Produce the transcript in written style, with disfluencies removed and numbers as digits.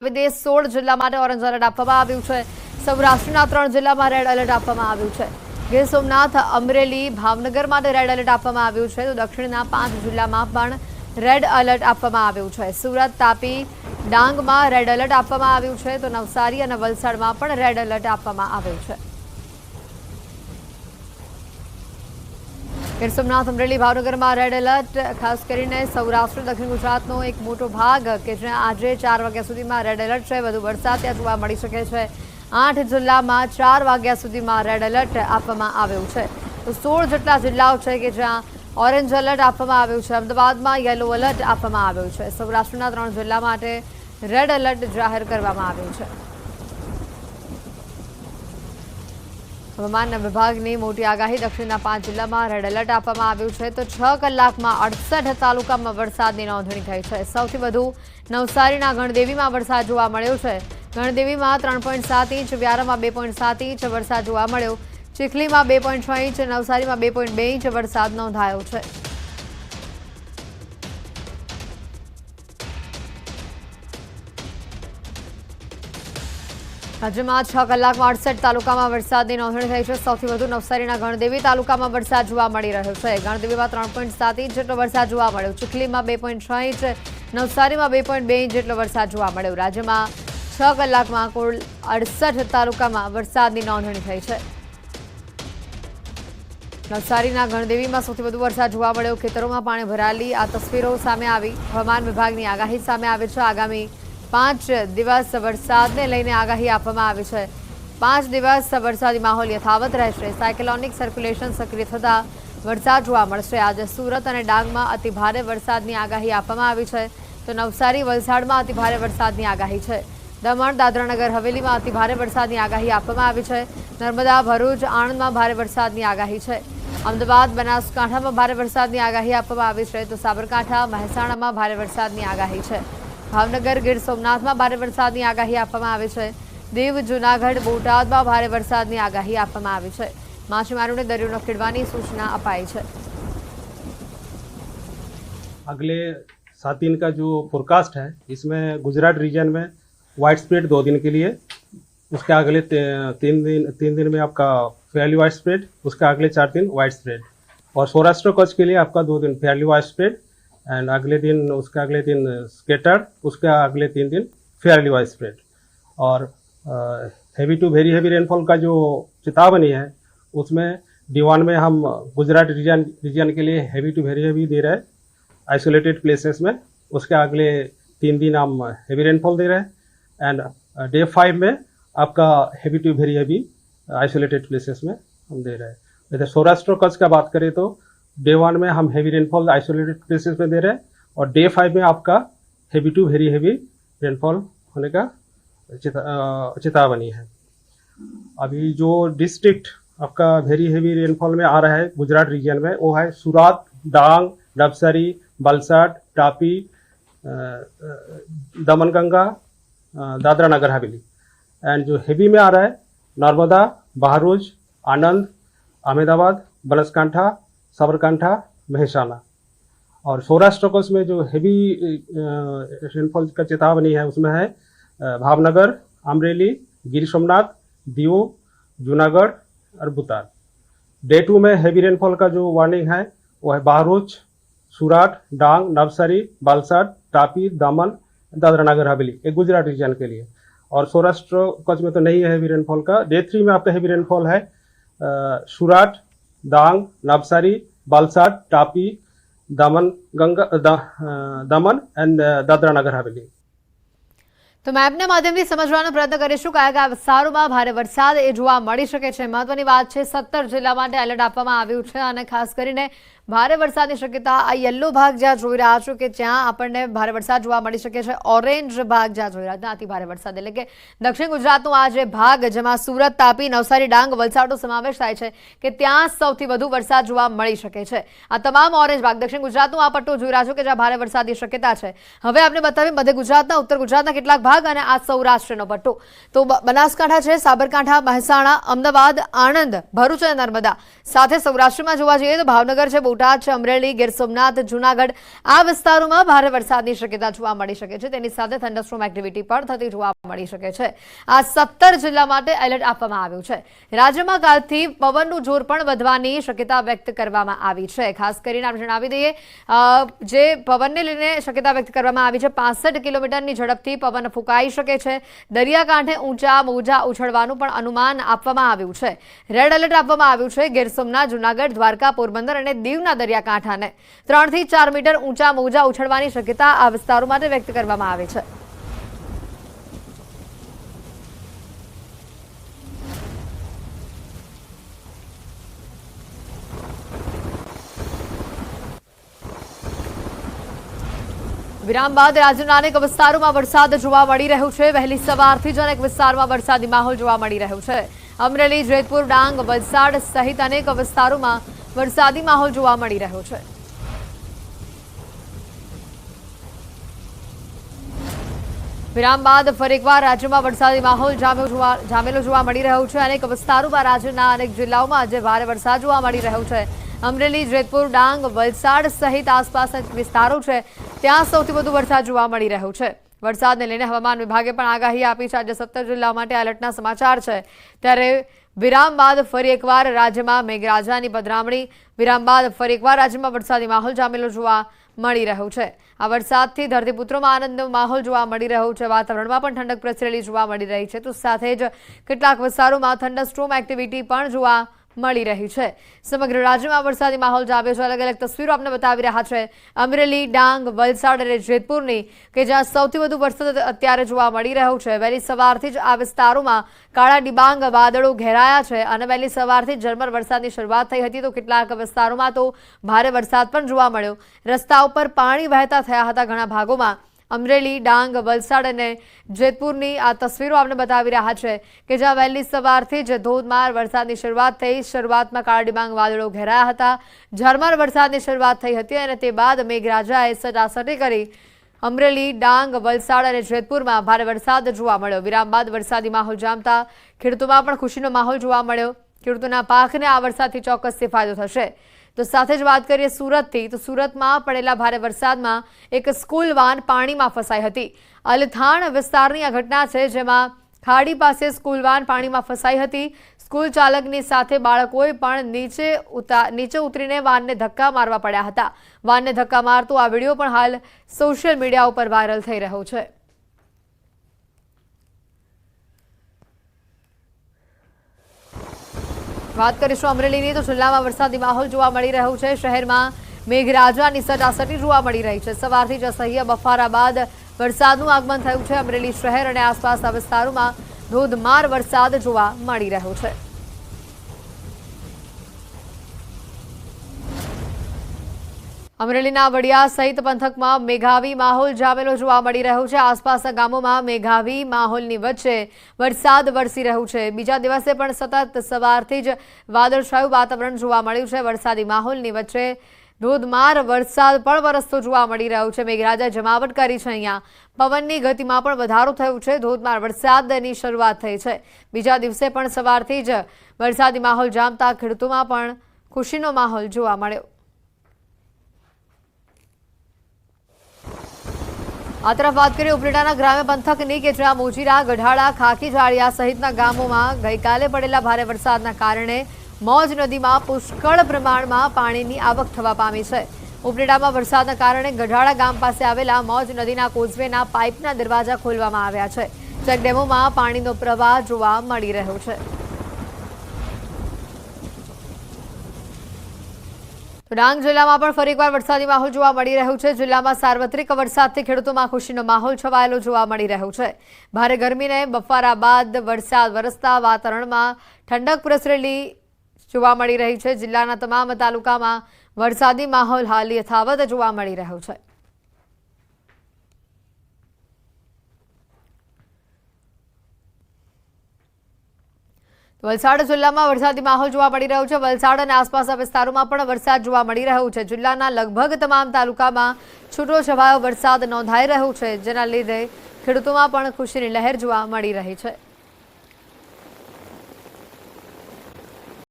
વિદેશ 16 જિલ્લા માટે ઓરેન્જ એલર્ટ આપવામાં આવ્યું છે। સૌરાષ્ટ્રના 3 જિલ્લામાં રેડ એલર્ટ આપવામાં આવ્યું છે। ગીર સોમનાથ, અમરેલી, ભાવનગર માટે રેડ એલર્ટ આપવામાં આવ્યું છે, તો દક્ષિણના 5 જિલ્લામાં પણ રેડ એલર્ટ આપવામાં આવ્યું છે। સુરત, તાપી, ડાંગમાં રેડ એલર્ટ આપવામાં આવ્યું છે, તો નવસારી અને વલસાડમાં પણ રેડ એલર્ટ આપવામાં આવ્યું છે। ગીર સોમનાથ, અમરેલી, ભાવનગરમાં રેડ એલર્ટ, ખાસ કરીને સૌરાષ્ટ્ર દક્ષિણ ગુજરાતનો એક મોટો ભાગ કે જ્યાં આજે 4 વાગ્યા સુધીમાં રેડ એલર્ટ છે। વધુ વરસાદ ત્યાં જોવા મળી શકે છે। 8 જિલ્લામાં 4 વાગ્યા સુધીમાં રેડ એલર્ટ આપવામાં આવ્યું છે, તો 16 જેટલા જિલ્લાઓ છે કે જ્યાં ઓરેન્જ એલર્ટ આપવામાં આવ્યું છે। અમદાવાદમાં યલો એલર્ટ આપવામાં આવ્યું છે। સૌરાષ્ટ્રના 3 જિલ્લા માટે રેડ એલર્ટ જાહેર કરવામાં આવ્યું છે। હવામાન વિભાગની મોટી આગાહી, દક્ષિણના 5 જિલ્લામાં રેડ એલર્ટ આપવામાં આવ્યું છે, તો 6 કલાકમાં 68 તાલુકામાં વરસાદની નોંધણી થઈ છે। સૌથી વધુ નવસારીના ગણદેવીમાં વરસાદ જોવા મળ્યો છે। ગણદેવીમાં 3.7 ઇંચ, વ્યારામાં 2.7 ઇંચ વરસાદ જોવા મળ્યો। ચીખલીમાં 2.6 ઇંચ, નવસારીમાં 2.2 ઇંચ વરસાદ નોંધાયો છે। રાજ્યમાં 6 કલાકમાં 68 તાલુકામાં વરસાદની નોંધણી થઈ છે। સૌથી વધુ નવસારીના ગણદેવી તાલુકામાં વરસાદ જોવા મળી રહ્યો છે। ગણદેવીમાં 3.7 ઇંચ જેટલો વરસાદ જોવા મળ્યો। ચીખલીમાં 2.6 ઇંચ, નવસારીમાં 2.2 ઇંચ જેટલો વરસાદ જોવા મળ્યો। રાજ્યમાં 6 કલાકમાં કુલ 68 તાલુકામાં વરસાદની નોંધણી થઈ છે। નવસારીના ગણદેવીમાં સૌથી વધુ વરસાદ જોવા મળ્યો। ખેતરોમાં પાણી ભરાયેલી આ તસવીરો સામે આવી। હવામાન વિભાગની આગાહી સામે આવી છે। આગામી 5 દિવસ વરસાદને લઈને આગાહી આપવામાં આવી છે। 5 દિવસ વરસાદી માહોલ યથાવત રહેશે। સાયક્લોનિક સર્ક્યુલેશન સક્રિય થતા વરસાદ જોવા મળશે। આજે સુરત અને ડાંગમાં અતિ ભારે વરસાદની આગાહી આપવામાં આવી છે, તો નવસારી, વલસાડમાં અતિ ભારે વરસાદની આગાહી છે। દમણ, દાદરાનગર હવેલીમાં અતિ ભારે વરસાદની આગાહી આપવામાં આવી છે। નર્મદા, ભરૂચ, આણંદમાં ભારે વરસાદની આગાહી છે। અમદાવાદ, બનાસકાંઠામાં ભારે વરસાદની આગાહી આપવામાં આવી છે, તો સાબરકાંઠા, મહેસાણામાં ભારે વરસાદની આગાહી છે। ભાવનગર, ગીર સોમનાથમાં ભારે વરસાદની આગાહી આપવામાં આવી છે। દીવ, જૂનાગઢ, બોટાદમાં ભારે વરસાદની આગાહી આપવામાં આવી છે। માછીમારોને દરિયો ન ખેડવાની સૂચના અપાઈ છે। अगले 7 दिन का जो फोरकास्ट है, इसमें गुजरात रीजन में वाइड स्प्रेड 2 दिन के लिए, उसके अगले 3 दिन में आपका फेयरली वाइड स्प्रेड, उसके अगले 4 दिन वाइड स्प्रेड, और सौराष्ट्र कच्छ के लिए आपका 2 दिन फेयरली वाइड स्प्रेड एंड अगले दिन उसके अगले दिन स्केटर्ड, उसके अगले 3 दिन फेयरली वाइड स्प्रेड। और heavy to very heavy rainfall का जो चेतावनी है, उसमें D1 में हम गुजरात रीजन के लिए हेवी टू वेरी हेवी दे रहे हैं आइसोलेटेड प्लेसेस में। उसके अगले 3 दिन हम हेवी रेनफॉल दे रहे हैं एंड डे 5 में आपका heavy to very heavy isolated places में हम दे रहे हैं। इधर सौराष्ट्र कच्छ का बात करें तो डे 1 में हम हेवी रेनफॉल आइसोलेटेड प्लेसेस में दे रहे हैं, और डे 5 में आपका heavy to very heavy rainfall होने का चेतावनी है। अभी जो डिस्ट्रिक्ट आपका वेरी हेवी रेनफॉल में आ रहा है गुजरात रीजन में, वो है सूरत, डांग, नवसारी, वलसाड, तापी, दमनगंगा, दादरा नगर हवेली। एंड जो हेवी में आ रहा है नर्मदा, बहरोज, आनंद, अहमदाबाद, बनासकांठा, साबरकांठा, महेसाणा। और सौराष्ट्र कच्छ में जो हेवी रेनफॉल का चेतावनी है, उसमें है भावनगर, अमरेली, गिर सोमनाथ, दीव, जूनागढ़ और बोटाद। डे 2 में हेवी रेनफॉल का जो वार्निंग है वो है बहरोज, सूरत, डांग, नवसारी, वलसाड, तापी, दमन, दादरा नगर हवेली, एक गुजरात रीजन के लिए। और सौराष्ट्र कच्छ में तो नहीं है हेवी रेनफॉल का। डे 3 में आपका हेवी रेनफॉल है सूरत, डांग, नवसारी, वलसाड, तापी, दमन एंड दादरा नगर हवेली। તો મેપના માધ્યમથી સમજવાનો પ્રયત્ન કરીશું કયા કયા વિસ્તારોમાં ભારે વરસાદ એ જોવા મળી શકે છે। મહત્વની વાત છે 17 જિલ્લા માટે એલર્ટ આપવામાં આવ્યું છે, અને ખાસ કરીને ભારે વરસાદની શક્યતા આ યલો ભાગ જ્યાં જોઈ રહ્યા છો કે જ્યાં આપણને ભારે વરસાદ જોવા મળી શકે છે। ઓરેન્જ ભાગ જ્યાં જોઈ રહ્યા છો અતિ ભારે વરસાદ, એટલે કે દક્ષિણ ગુજરાતનો આ જે ભાગ જેમાં સુરત, તાપી, નવસારી, ડાંગ, વલસાડનો સમાવેશ થાય છે કે ત્યાં સૌથી વધુ વરસાદ જોવા મળી શકે છે। આ તમામ ઓરેન્જ ભાગ દક્ષિણ ગુજરાતનો આ પટ્ટો જોઈ રહ્યા છો કે જ્યાં ભારે વરસાદની શક્યતા છે। હવે આપણે બતાવીએ મધ્ય ગુજરાતના, ઉત્તર ગુજરાતના કેટલાક ભાગ અને આ સૌરાષ્ટ્રનો પટ્ટો। તો બનાસકાંઠા છે, સાબરકાંઠા, મહેસાણા, અમદાવાદ, આણંદ, ભરૂચ અને નર્મદા, સાથે સૌરાષ્ટ્રમાં જોવા જઈએ તો ભાવનગર છે, બોટાદ બોટાદ છે, અમરેલી, ગીર સોમનાથ, જૂનાગઢ આ વિસ્તારોમાં ભારે વરસાદની શક્યતા જોવા મળી શકે છે. તેની સાથે થંડરસ્ટોર્મ એક્ટિવિટી પણ થતી જોવા મળી શકે છે. આ 17 જિલ્લા માટે એલર્ટ આપવામાં આવ્યું છે. રાજ્યમાં કાલથી પવનનું જોર પણ વધવાની શક્યતા વ્યક્ત કરવામાં આવી છે. ખાસ કરીને આપણે જણાવી દઈએ જે પવનને લઈને શક્યતા વ્યક્ત કરવામાં આવી છે. 65 કિલોમીટરની ઝડપથી પવન ફૂંકાઈ શકે છે. દરિયાકાંઠે ઊંચા મોજા ઉછળવાનું પણ અનુમાન આપવામાં આવ્યું છે. રેડ એલર્ટ આપવામાં આવ્યું છે. ગીર સોમનાથ, જૂનાગઢ, દ્વારકા, પોરબંદર અને દીવના દરિયાકાંઠાને 3 થી 4 મીટર ઊંચા મોજા ઉછળવાની શક્યતા આ વિસ્તારો માટે વ્યક્ત કરવામાં આવી છે. વિરામ બાદ રાજ્યના અનેક વિસ્તારોમાં વરસાદ જોવા મળી રહ્યો છે. વહેલી સવારથી જ અનેક વિસ્તારોમાં વરસાદી માહોલ જોવા મળી રહ્યો છે. અમરેલી, જેતપુર, ડાંગ, વલસાડ સહિત અનેક વિસ્તારોમાં વરસાદી માહોલ જોવા મળી રહ્યો છે. વિરામ બાદ ફરી એકવાર રાજ્યમાં વરસાદી માહોલ જામેલો જોવા મળી રહ્યો છે. અનેક વિસ્તારોમાં રાજ્યના અનેક જિલ્લાઓમાં આજે ભારે વરસાદ જોવા મળી રહ્યો છે. અમરેલી, જેતપુર, ડાંગ, વલસાડ સહિત આસપાસના વિસ્તારો છે ત્યાં સૌથી વધુ વરસાદ જોવા મળી રહ્યો છે. વરસાદને લઈને હવામાન વિભાગે પણ આગાહી આપી છે. આજે 17 જિલ્લાઓ માટે એલર્ટના સમાચાર છે. ત્યારે વિરામ બાદ ફરી એકવાર રાજ્યમાં મેઘરાજાની પધરામણી. વિરામ બાદ ફરી એકવાર રાજ્યમાં વરસાદી માહોલ જામેલો જોવા મળી રહ્યો છે. આ વરસાદથી ધરતીપુત્રોમાં આનંદનો માહોલ જોવા મળી રહ્યો છે. વાતાવરણમાં પણ ઠંડક પ્રસરેલી જોવા મળી રહી છે. તો સાથે જ કેટલાક વિસ્તારોમાં થંડરસ્ટોર્મ એક્ટિવિટી પણ જોવા મળી રહી છે. સમગ્ર રાજ્યમાં વરસાદી માહોલ જામ્યો છે. અલગ અલગ તસવીરો આપણે બતાવી રહ્યા છે. અમરેલી, ડાંગ, વલસાડ અને જેતપુરની કે જ્યાં સૌથી વધુ વરસાદ અત્યારે જોવા મળી રહ્યો છે. વહેલી સવારથી જ આ વિસ્તારોમાં કાળા ડિબાંગ વાદળો ઘેરાયા છે અને વહેલી સવારથી ઝરમર વરસાદની શરૂઆત થઈ હતી. તો કેટલાક વિસ્તારોમાં તો ભારે વરસાદ પણ જોવા મળ્યો. રસ્તા ઉપર પાણી વહેતા થયા હતા ઘણા ભાગોમાં. અમરેલી, ડાંગ, વલસાડ અને જેતપુરની આ તસવીરો આપણે બતાવી રહ્યા છે કે જ્યાં વહેલી સવારથી જ ધોધમાર વરસાદની શરૂઆત થઈ. શરૂઆતમાં કાળા ડિબાંગ વાદળો ઘેરાયા હતા. ઝરમર વરસાદની શરૂઆત થઈ હતી અને તે બાદ મેઘરાજાએ સટાસટી કરી અમરેલી, ડાંગ, વલસાડ અને જેતપુરમાં ભારે વરસાદ જોવા મળ્યો. વિરામ બાદ વરસાદી માહોલ જામતા ખેડૂતોમાં પણ ખુશીનો માહોલ જોવા મળ્યો. ખેડૂતોના પાકને આ વરસાદથી ચોક્કસથી ફાયદો થશે. તો સાથે જ વાત કરીએ સુરતથી, તો સુરતમાં પડેલા ભારે વરસાદમાં એક સ્કૂલ વાન પાણીમાં ફસાઈ હતી. અલથાણ વિસ્તારની આ ઘટના છે જેમાં ખાડી પાસે સ્કૂલ વાન પાણીમાં ફસાઈ હતી. સ્કૂલ ચાલકની સાથે બાળકોએ પણ નીચે ઉતરીને વાનને ધક્કા મારવા પડ્યા હતા. વાનને ધક્કા મારતો આ વિડીયો પણ હાલ સોશિયલ મીડિયા ઉપર વાયરલ થઈ રહ્યો છે. વાત કરીશું અમરેલીની, તો જિલ્લામાં વરસાદી માહોલ જોવા મળી રહ્યો છે. શહેરમાં મેઘરાજાની સટાસટી જોવા મળી રહી છે. સવારથી જ અસહ્ય બફારા બાદ વરસાદનું આગમન થયું છે. અમરેલી શહેર અને આસપાસના વિસ્તારોમાં ધોધમાર વરસાદ જોવા મળી રહ્યો છે. અમરેલીના વડિયા સહિત પંથકમાં મેઘાવી માહોલ જામેલો જોવા મળી રહ્યો છે. આસપાસના ગામોમાં મેઘાવી માહોલની વચ્ચે વરસાદ વરસી રહ્યો છે. બીજા દિવસે પણ સતત સવારથી જ વાદળછાયું વાતાવરણ જોવા મળ્યું છે. વરસાદી માહોલની વચ્ચે ધોધમાર વરસાદ પણ વરસતો જોવા મળી રહ્યો છે. મેઘરાજાએ જમાવટ કરી છે. અહીંયા પવનની ગતિમાં પણ વધારો થયો છે. ધોધમાર વરસાદની શરૂઆત થઈ છે. બીજા દિવસે પણ સવારથી જ વરસાદી માહોલ જામતા ખેડૂતોમાં પણ ખુશીનો માહોલ જોવા મળ્યો. આ તરફ વાત કરીએ ઉપલેટાના ગ્રામ્ય પંથકની કે જ્યાં મોજીરા, ગઢાળા, ખાકી જાળિયા સહિતના ગામોમાં ગઈકાલે પડેલા ભારે વરસાદના કારણે મોજ નદીમાં પુષ્કળ પ્રમાણમાં પાણીની આવક થવા પામી છે. ઉપલેટામાં વરસાદના કારણે ગઢાળા ગામ પાસે આવેલા મોજ નદીના કોઝવેના પાઇપના દરવાજા ખોલવામાં આવ્યા છે. ચેકડેમોમાં પાણીનો પ્રવાહ જોવા મળી રહ્યો છે. ડાંગ જિલ્લામાં પણ ફરી એકવાર વરસાદી માહોલ જોવા મળી રહ્યો છે. જિલ્લામાં સાર્વત્રિક વરસાદથી ખેડૂતોમાં ખુશીનો માહોલ છવાયેલો જોવા મળી રહ્યો છે. ભારે ગરમીને બફારા બાદ વરસાદ વરસતા વાતાવરણમાં ઠંડક પ્રસરેલી જોવા મળી રહી છે. જિલ્લાના તમામ તાલુકામાં વરસાદી માહોલ હાલ યથાવત જોવા મળી રહ્યો છે. વલસાડ જિલ્લામાં વરસાદી માહોલ જોવા મળી રહ્યો છે. વલસાડ અને આસપાસના વિસ્તારોમાં પણ વરસાદ જોવા મળી રહ્યો છે. જિલ્લાના લગભગ તમામ તાલુકામાં છૂટોછવાયો વરસાદ નોંધાઈ રહ્યો છે, જેના લીધે ખેડૂતોમાં પણ ખુશીની લહેર જોવા મળી રહી છે.